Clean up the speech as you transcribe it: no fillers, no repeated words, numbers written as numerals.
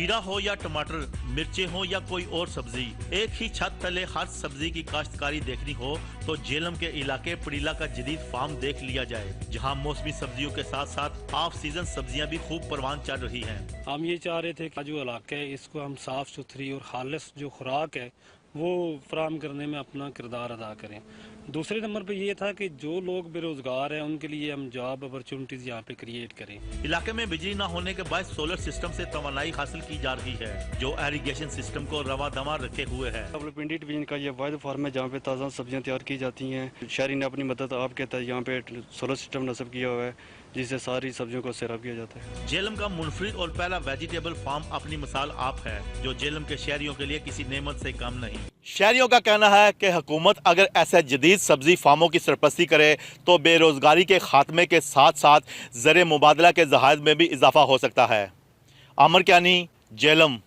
खीरा हो या टमाटर, मिर्चें हो या कोई और सब्जी, एक ही छत तले हर सब्जी की काश्तकारी देखनी हो तो जेलम के इलाके पड़ीला का जदीद फार्म देख लिया जाए, जहां मौसमी सब्जियों के साथ साथ ऑफ सीजन सब्जियां भी खूब परवान चल रही हैं। हम ये चाह रहे थे कि जो इलाका है इसको हम साफ़ सुथरी और खालिस जो खुराक है वो फराहम करने में अपना किरदार अदा करें। दूसरे नंबर पे ये था कि जो लोग बेरोज़गार हैं उनके लिए हम जॉब अपॉर्चुनिटीज़ यहाँ पे क्रिएट करें। इलाके में बिजली न होने के बाद सोलर सिस्टम से तवानाई हासिल की जा रही है, जो इरिगेशन सिस्टम को रवा दवा रखे हुए है। पिंडी डिवीजन का ये वाहिद फार्म है जहाँ पे ताज़ा सब्जियाँ तैयार की जाती हैं। शहरी ने अपनी मदद आपके तहत यहाँ पे सोलर सिस्टम नस्ब किया हुआ है, जिससे सारी सब्जियों को सैराब किया जाता है। जेलम का मुनफरिद और पहला वेजिटेबल फार्म अपनी मिसाल आप है, जो जेलम के शहरियों के लिए किसी नेमत से कम नहीं। शहरियों का कहना है कि हुकूमत अगर ऐसे जदीद सब्जी फार्मों की सरपरस्ती करे तो बेरोजगारी के खात्मे के साथ साथ ज़र मुबादला के जहाज में भी इजाफा हो सकता है। आमर क्यानी, जेलम।